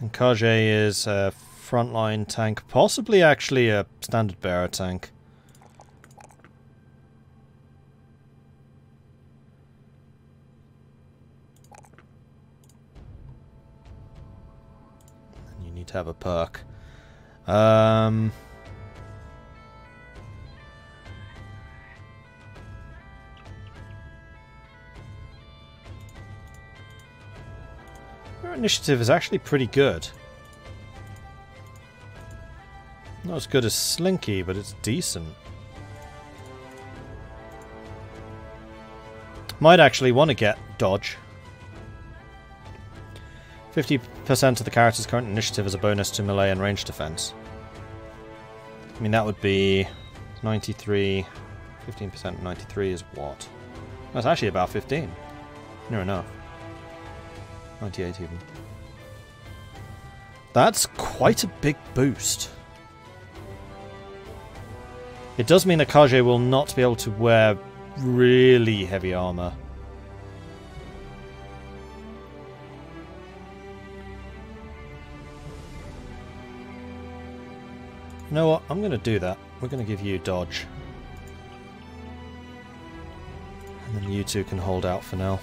And Kage is a frontline tank, possibly actually a standard bearer tank. And you need to have a perk. Our initiative is actually pretty good. Not as good as Slinky, but it's decent. Might actually want to get Dodge. 50% of the character's current initiative is a bonus to melee and range defense. I mean, that would be 93. 15% 93 is what? That's actually about 15. Near enough. 98 even. That's quite a big boost. It does mean that Kage will not be able to wear really heavy armor. You know what? I'm going to do that. We're going to give you dodge. And then you two can hold out for now.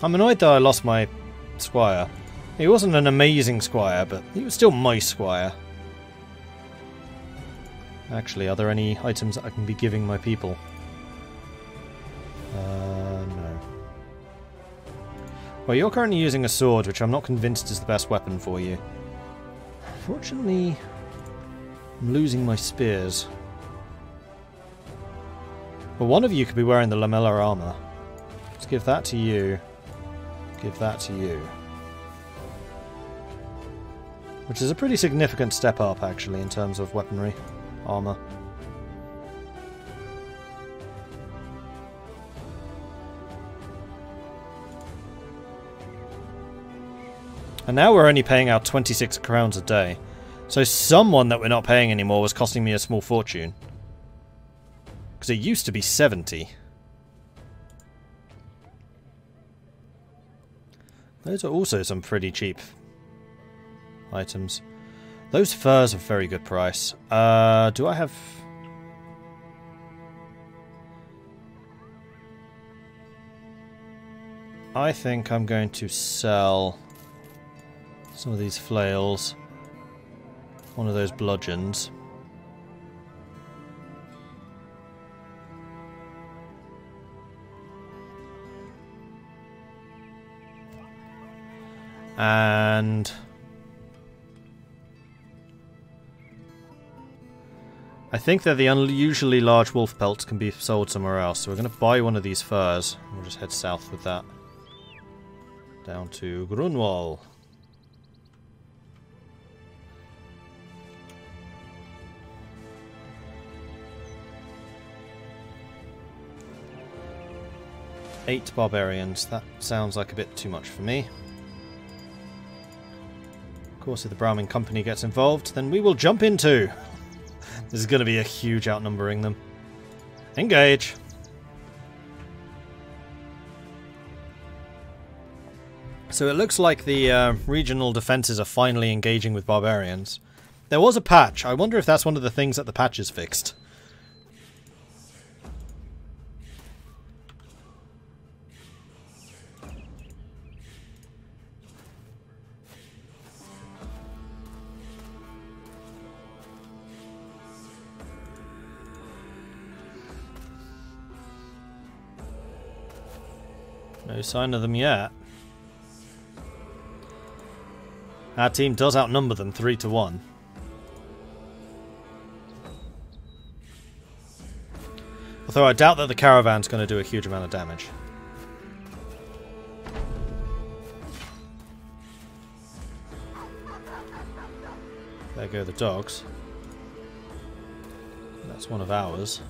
I'm annoyed that I lost my squire. He wasn't an amazing squire, but he was still my squire. Actually, are there any items that I can be giving my people? No. Well, you're currently using a sword, which I'm not convinced is the best weapon for you. Fortunately, I'm losing my spears. Well, one of you could be wearing the lamellar armor. Let's give that to you. Give that to you. Which is a pretty significant step up, actually, in terms of weaponry, armor. And now we're only paying out 26 crowns a day. So someone that we're not paying anymore was costing me a small fortune. Because it used to be 70. Those are also some pretty cheap items. Those furs are very good price. Do I have... I think I'm going to sell some of these flails. One of those bludgeons. And I think that the unusually large wolf pelts can be sold somewhere else, so we're going to buy one of these furs. We'll just head south with that. Down to Grunwald. Eight barbarians. That sounds like a bit too much for me. Of course, if the Brahmin company gets involved, then we will jump into. This is going to be a huge outnumbering them. Engage! So it looks like the regional defences are finally engaging with barbarians. There was a patch. I wonder if that's one of the things that the patch is fixed. No sign of them yet. Our team does outnumber them 3-1. Although I doubt that the caravan's going to do a huge amount of damage. There go the dogs. That's one of ours.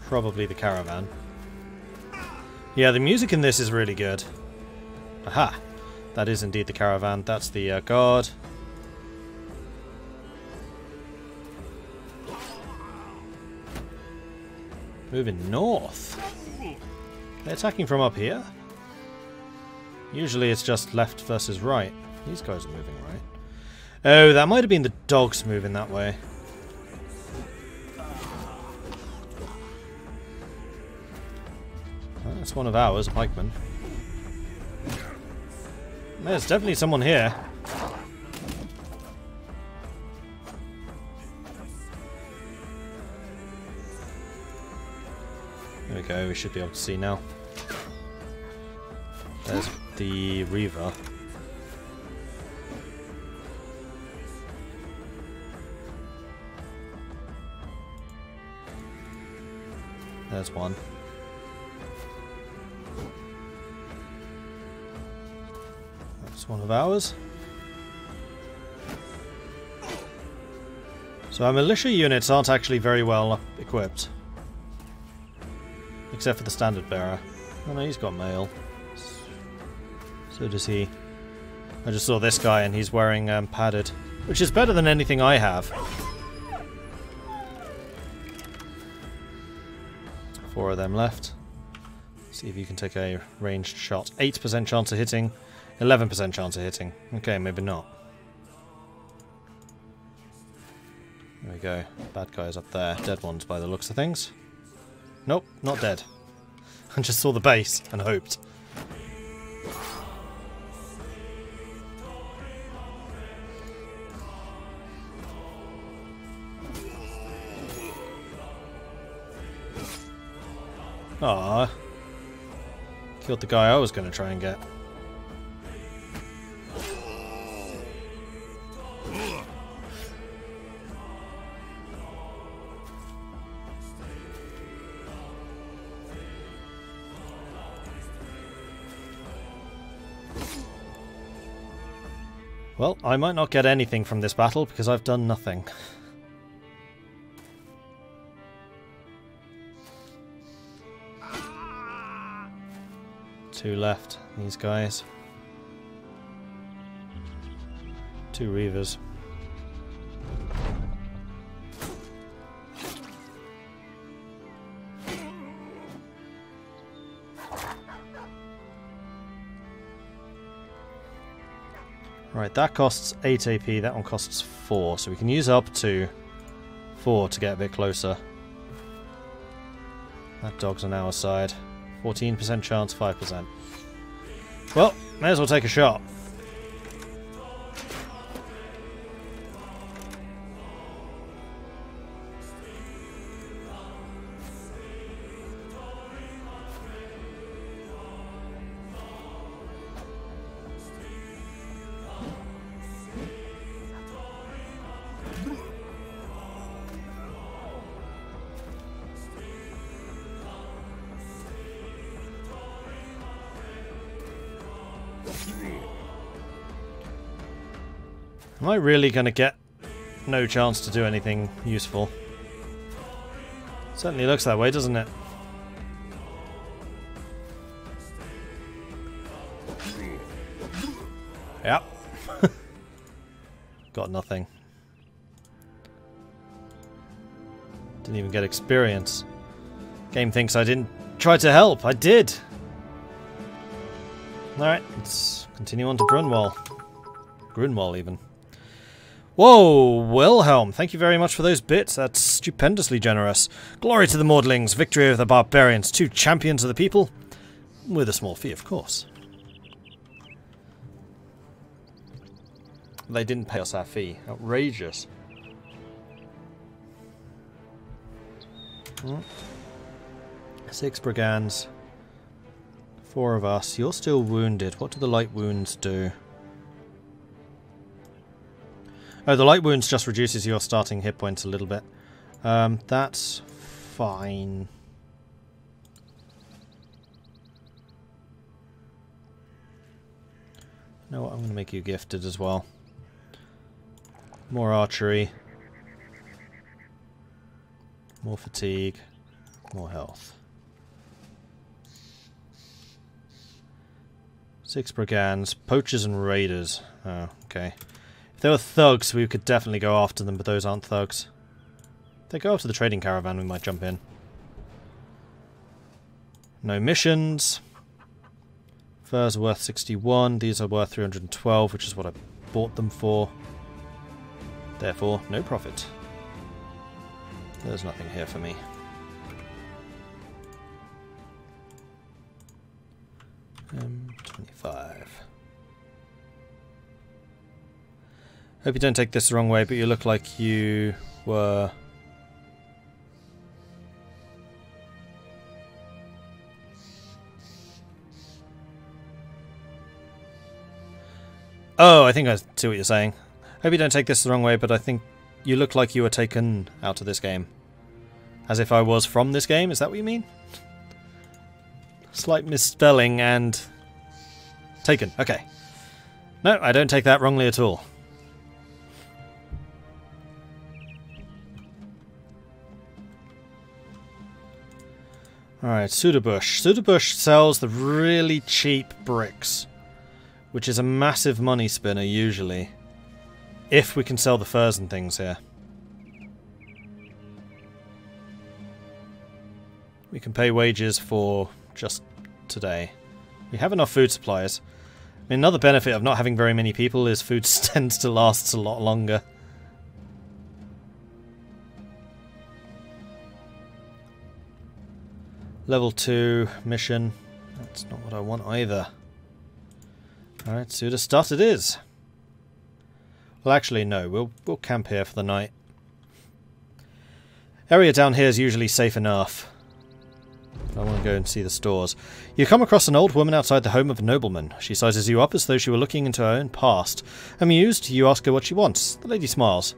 Probably the caravan. Yeah, the music in this is really good. Aha! That is indeed the caravan. That's the guard. Moving north. They're attacking from up here? Usually it's just left versus right. These guys are moving right. Oh, that might have been the dogs moving that way. Well, that's one of ours, a pikeman. There's definitely someone here. There we go, we should be able to see now. There's the Reaver. There's one. That's one of ours. So our militia units aren't actually very well equipped. Except for the standard bearer. Oh no, he's got mail. So does he. I just saw this guy and he's wearing padded. Which is better than anything I have. 4 of them left. See if you can take a ranged shot. 8% chance of hitting. 11% chance of hitting. Okay, maybe not. There we go. Bad guy's up there. Dead ones by the looks of things. Nope, not dead. I just saw the base and hoped. Ah, killed the guy I was going to try and get. Well, I might not get anything from this battle because I've done nothing. Two left, these guys. 2 Reavers. Right, that costs 8 AP, that one costs 4, so we can use up to 4 to get a bit closer. That dog's on our side. 14% chance, 5%. Well, may as well take a shot. Am I really going to get no chance to do anything useful? Certainly looks that way, doesn't it? Yep. Got nothing. Didn't even get experience. Game thinks I didn't try to help. I did! Alright, let's continue on to Grunwald. Grunwald, even. Whoa, Wilhelm, thank you very much for those bits. That's stupendously generous. Glory to the Maudlings, victory over the barbarians, 2 champions of the people. With a small fee, of course. They didn't pay us our fee. Outrageous. 6 brigands. 4 of us. You're still wounded. What do the light wounds do? Oh, the light wounds just reduces your starting hit points a little bit. That's fine. You know what? I'm going to make you gifted as well. More archery. More fatigue. More health. 6 brigands. Poachers and raiders. Oh, okay. If they were thugs, we could definitely go after them, but those aren't thugs. If they go after the trading caravan, we might jump in. No missions. Furs are worth 61. These are worth 312, which is what I bought them for. Therefore, no profit. There's nothing here for me. M25. Hope you don't take this the wrong way, but you look like you were... Oh, I think I see what you're saying. Hope you don't take this the wrong way, but I think you look like you were taken out of this game. As if I was from this game, is that what you mean? Slight misspelling and... taken, okay. No, I don't take that wrongly at all. Alright, Sudabush. Sudabush sells the really cheap bricks, which is a massive money spinner usually, if we can sell the furs and things here. We can pay wages for just today. We have enough food supplies. I mean, another benefit of not having very many people is food tends to last a lot longer. Level 2 mission. That's not what I want either. Alright, Sudastat it is. Well, actually, no. We'll camp here for the night. Area down here is usually safe enough. I want to go and see the stores. You come across an old woman outside the home of a nobleman. She sizes you up as though she were looking into her own past. Amused, you ask her what she wants. The lady smiles.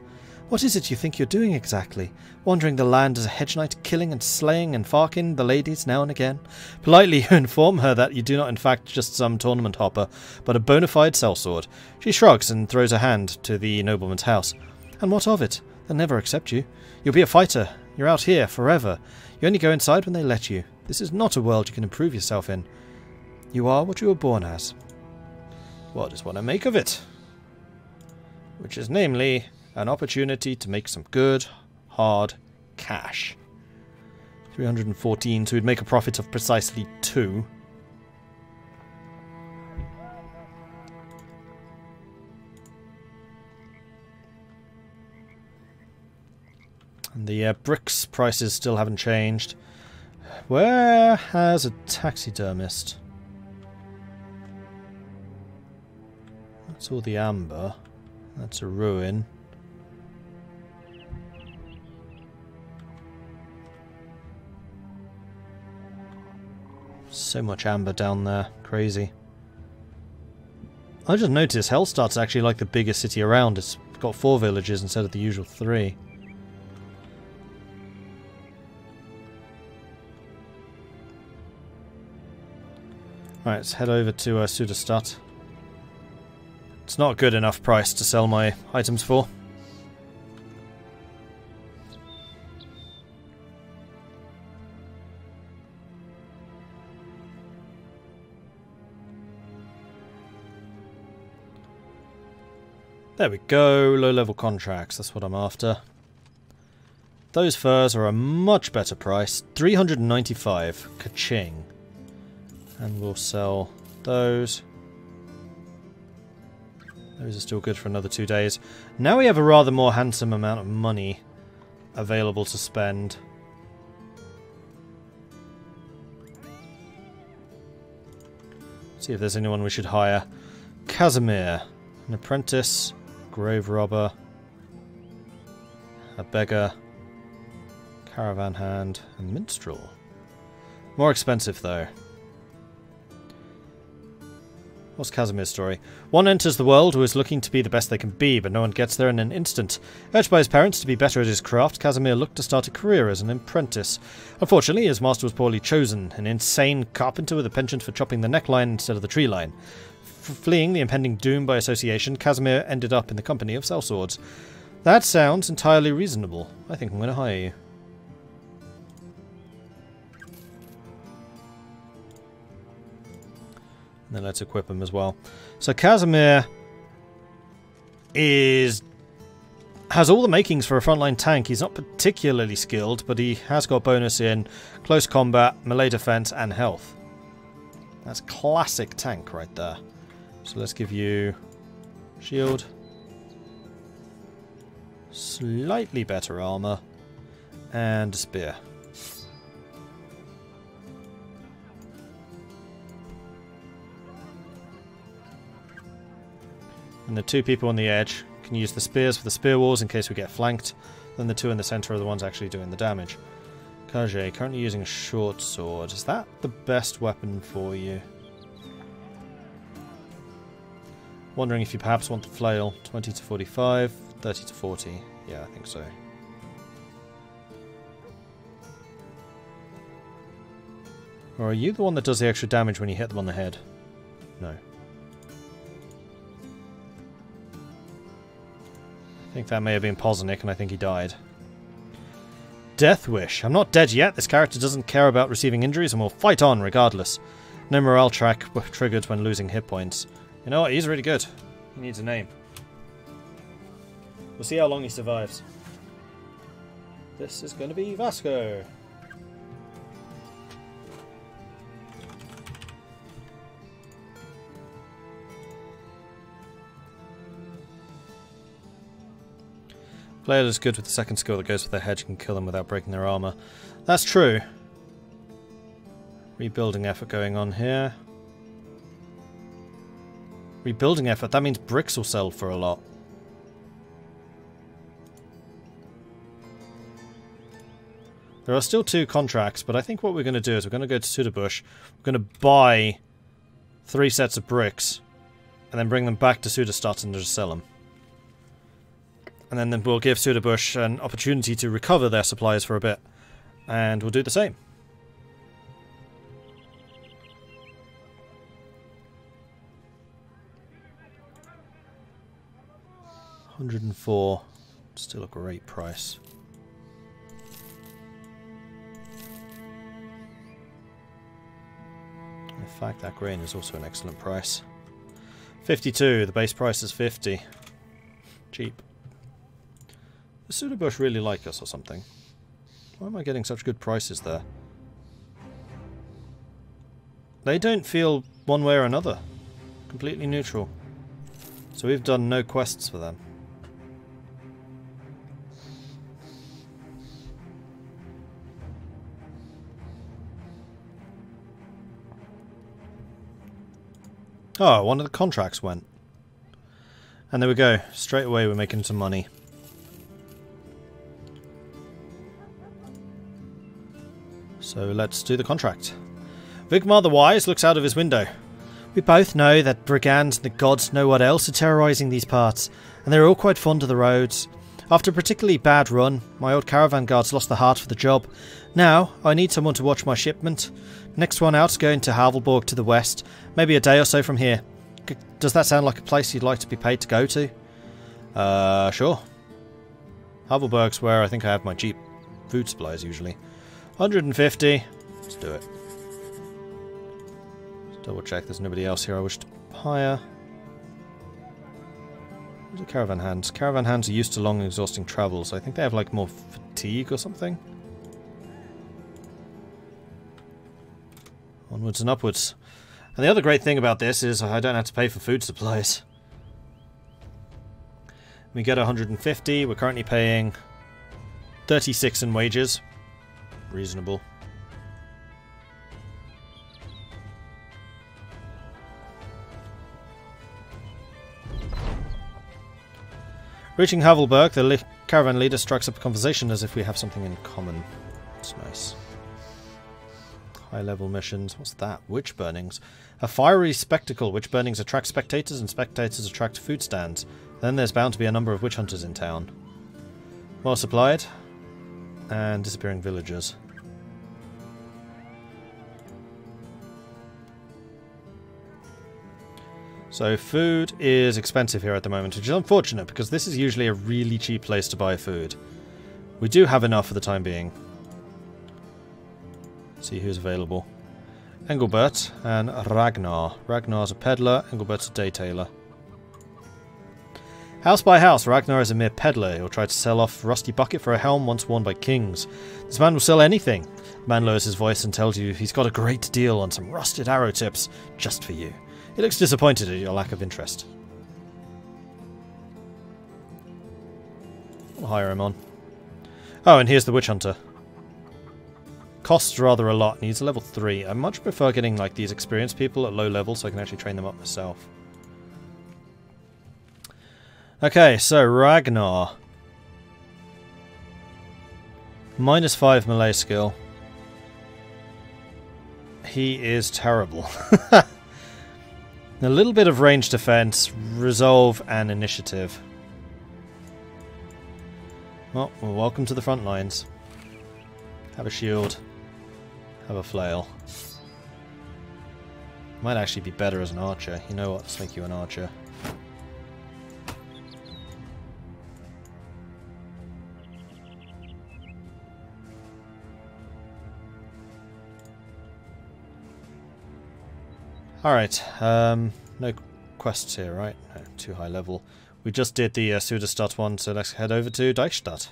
What is it you think you're doing exactly? Wandering the land as a hedge knight, killing and slaying and farking the ladies now and again? Politely you inform her that you do not in fact just some tournament hopper, but a bona fide sellsword. She shrugs and throws a hand to the nobleman's house. And what of it? They'll never accept you. You'll be a fighter. You're out here forever. You only go inside when they let you. This is not a world you can improve yourself in. You are what you were born as. What is what I make of it? Which is namely an opportunity to make some good, hard cash. 314, so we'd make a profit of precisely 2. And the bricks prices still haven't changed. Where has a taxidermist? That's all the amber. That's a ruin. So much amber down there. Crazy. I just noticed Hellstart's actually like the biggest city around. It's got 4 villages instead of the usual 3. Right, let's head over to Sudastat. It's not a good enough price to sell my items for. There we go, low-level contracts, that's what I'm after. Those furs are a much better price, 395, ka-ching. And we'll sell those. Those are still good for another 2 days. Now we have a rather more handsome amount of money available to spend. See if there's anyone we should hire. Casimir, an apprentice, grave robber, a beggar, caravan hand, and minstrel. More expensive though. What's Casimir's story? One enters the world who is looking to be the best they can be, but no one gets there in an instant. Urged by his parents to be better at his craft, Casimir looked to start a career as an apprentice. Unfortunately, his master was poorly chosen, an insane carpenter with a penchant for chopping the neckline instead of the tree line. Fleeing the impending doom by association, Casimir ended up in the company of sellswords. That sounds entirely reasonable. I think I'm going to hire you. And then let's equip him as well. So Casimir has has all the makings for a frontline tank. He's not particularly skilled, but he has got bonus in close combat, melee defense, and health. That's classic tank right there. So let's give you shield, slightly better armor, and a spear. And the two people on the edge can use the spears for the spear walls in case we get flanked. Then the two in the center are the ones actually doing the damage. Kage, currently using a short sword. Is that the best weapon for you? Wondering if you perhaps want the flail. 20 to 45, 30 to 40. Yeah, I think so. Or are you the one that does the extra damage when you hit them on the head? No. I think that may have been Poznik, and I think he died. Death Wish. I'm not dead yet. This character doesn't care about receiving injuries and will fight on regardless. No morale track triggered when losing hit points. You know what? He's really good. He needs a name. We'll see how long he survives. This is going to be Vasco. Flail is good with the second skill that goes with their hedge and can kill them without breaking their armor. That's true. Rebuilding effort going on here. Rebuilding effort, that means bricks will sell for a lot. There are still 2 contracts, but I think what we're going to do is we're going to go to Sudabush. We're going to buy 3 sets of bricks, and then bring them back to Sudastadt and just sell them. And then we'll give Sudabush an opportunity to recover their supplies for a bit. And we'll do the same. $104. Still a great price. In fact, that grain is also an excellent price. 52. The base price is 50. Cheap. Does Sudabush really like us or something? Why am I getting such good prices there? They don't feel one way or another. Completely neutral. So we've done no quests for them. Oh, one of the contracts went. And there we go. Straight away we're making some money. So let's do the contract. Vigmar the Wise looks out of his window. We both know that brigands and the gods know what else are terrorising these parts, and they're all quite fond of the roads. After a particularly bad run, my old caravan guards lost the heart for the job. Now, I need someone to watch my shipment. Next one out's going to Havelborg to the west, maybe a day or so from here. Does that sound like a place you'd like to be paid to go to? Sure. Havelborg's where I think I have my cheap food supplies usually. 150. Let's do it. Let's double check there's nobody else here I wish to hire. Where's the caravan hands? Caravan hands are used to long exhausting travel, so I think they have like more fatigue or something. Onwards and upwards. And the other great thing about this is I don't have to pay for food supplies. We get 150. We're currently paying 36 in wages. Reasonable. Reaching Havelberg, the caravan leader strikes up a conversation as if we have something in common. That's nice. High level missions. What's that? Witch burnings. A fiery spectacle. Witch burnings attract spectators and spectators attract food stands. Then there's bound to be a number of witch hunters in town. Well supplied. And disappearing villagers. So food is expensive here at the moment, which is unfortunate because this is usually a really cheap place to buy food. We do have enough for the time being. See who's available. Engelbert and Ragnar. Ragnar's a peddler, Engelbert's a day tailor. House by house, Ragnar is a mere peddler. He'll try to sell off rusty bucket for a helm once worn by kings. This man will sell anything. The man lowers his voice and tells you he's got a great deal on some rusted arrow tips just for you. He looks disappointed at your lack of interest. I'll hire him on. Oh, and here's the witch hunter. Costs rather a lot, needs a level 3. I much prefer getting like these experienced people at low level so I can actually train them up myself. Okay, so Ragnar. -5 melee skill. He is terrible. A little bit of range defense, resolve, and initiative. Well, welcome to the front lines. Have a shield. Have a flail. Might actually be better as an archer. You know what? Let's make you an archer. Alright, no quests here, right? No, too high level. We just did the Suderstadt one, so let's head over to Deichstadt.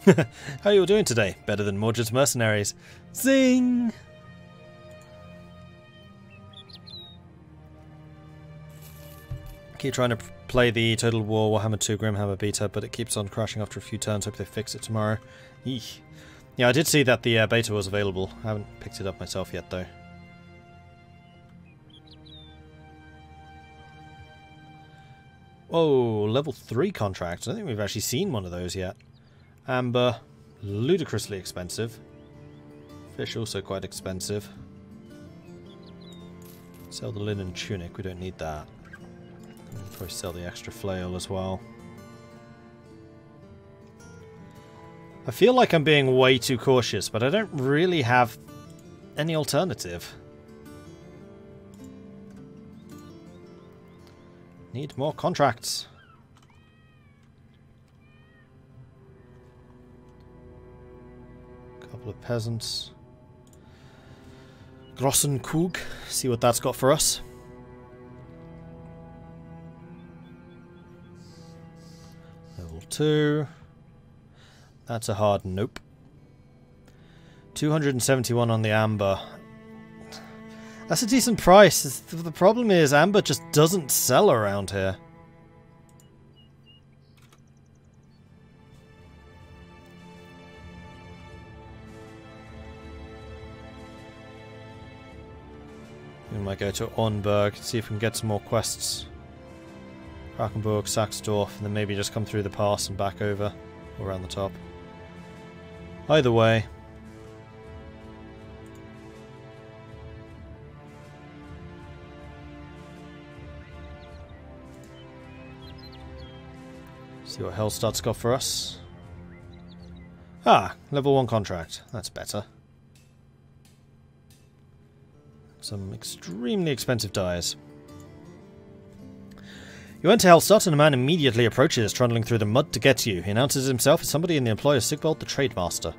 How are you all doing today? Better than Mordred's mercenaries. Zing! Keep trying to play the Total War Warhammer 2 Grimhammer beta, but it keeps on crashing after a few turns. Hope they fix it tomorrow. Eek. Yeah, I did see that the beta was available. I haven't picked it up myself yet, though. Whoa, level 3 contract. I don't think we've actually seen one of those yet. Amber, ludicrously expensive. Fish also quite expensive. Sell the linen tunic, we don't need that. Probably sell the extra flail as well. I feel like I'm being way too cautious, but I don't really have any alternative. Need more contracts. Couple of peasants. Grossenkug. See what that's got for us. Level 2. That's a hard nope. 271 on the amber. That's a decent price. The problem is amber just doesn't sell around here. We might go to Ornberg, see if we can get some more quests. Krakenburg, Saxdorf, and then maybe just come through the pass and back over, or around the top. Either way. See what Hellstadt's got for us. Ah, level 1 contract. That's better. Some extremely expensive dyes. You enter Hellstadt and a man immediately approaches, trundling through the mud to get to you. He announces himself as somebody in the employ of Sigvald the Trademaster.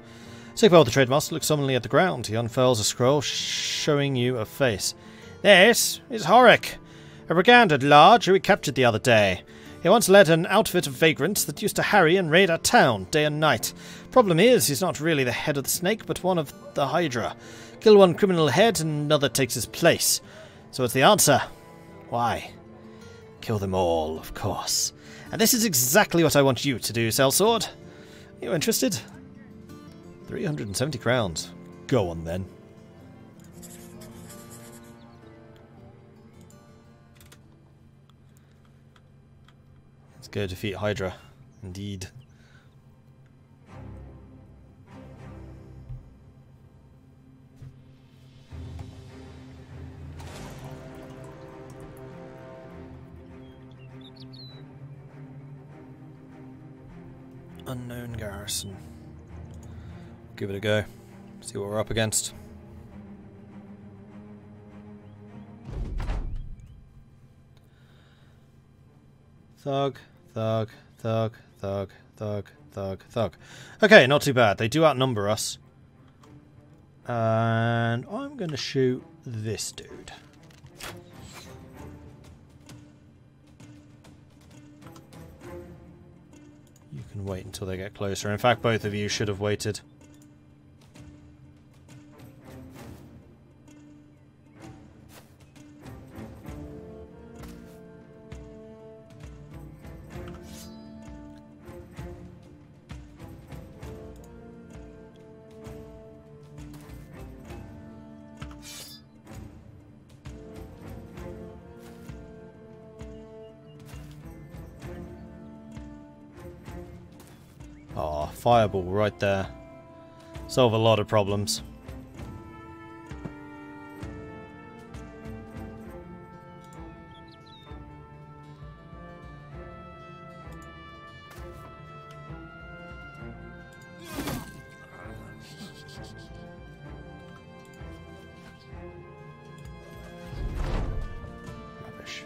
Sigvald the Trademaster looks sullenly at the ground. He unfurls a scroll showing you a face. This is Horik, a brigand at large who we captured the other day. He once led an outfit of vagrants that used to harry and raid our town day and night. Problem is, he's not really the head of the snake, but one of the Hydra. Kill one criminal head and another takes his place. So what's the answer? Why? Kill them all, of course. And this is exactly what I want you to do, Sellsword. Are you interested? 370 crowns. Go on, then. Let's go defeat Hydra. Indeed. Unknown garrison. Give it a go. See what we're up against. Thug, thug, thug, thug, thug, thug, thug. Okay, not too bad. They do outnumber us. And I'm going to shoot this dude. You can wait until they get closer. In fact, both of you should have waited. Oh, fireball right there. Solve a lot of problems. Rubbish.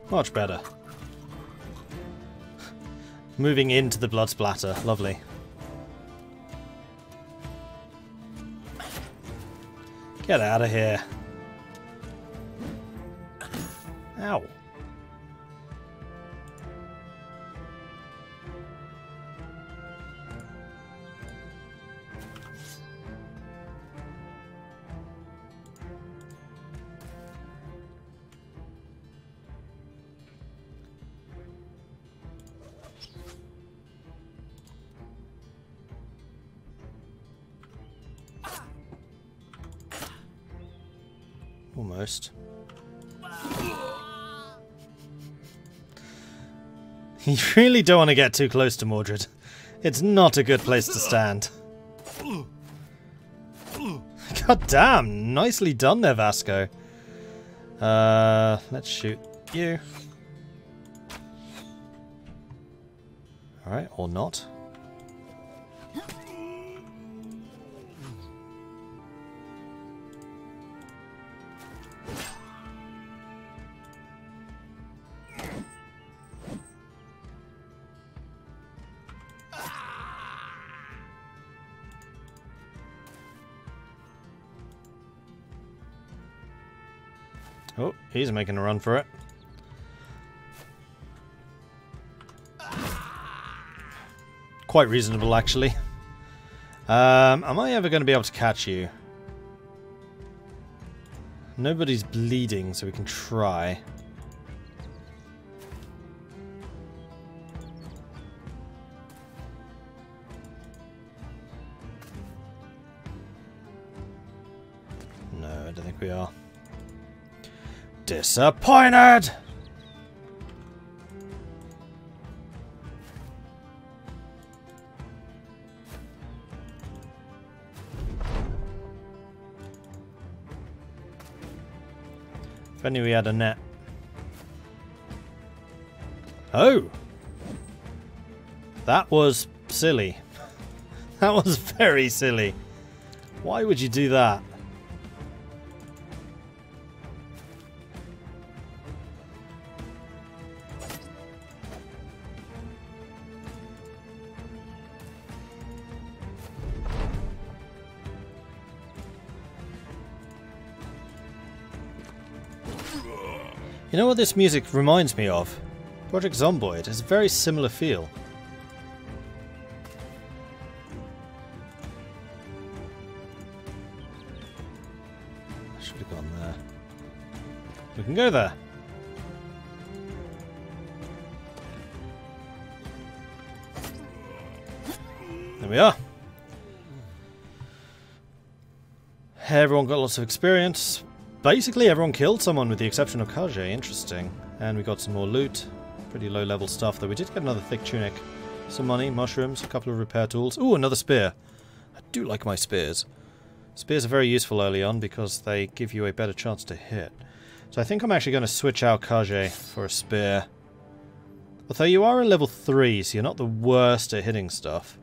Much better. Moving into the blood splatter. Lovely. Get out of here. Ow. Almost. You really don't want to get too close to Mordred. It's not a good place to stand. God damn, nicely done there, Vasco. Let's shoot you. Alright, or not. Oh, he's making a run for it. Quite reasonable, actually. Am I ever going to be able to catch you? Nobody's bleeding, so we can try. No, I don't think we are. Disappointed! If only we had a net. Oh! That was silly. That was very silly. Why would you do that? You know what this music reminds me of? Project Zomboid has a very similar feel. I should have gone there. We can go there. There we are. Everyone got lots of experience. Basically everyone killed someone with the exception of Kage. Interesting. And we got some more loot. Pretty low level stuff, though we did get another thick tunic. Some money, mushrooms, a couple of repair tools. Ooh, another spear. I do like my spears. Spears are very useful early on because they give you a better chance to hit. So I think I'm actually going to switch out Kage for a spear. Although you are a level 3, so you're not the worst at hitting stuff.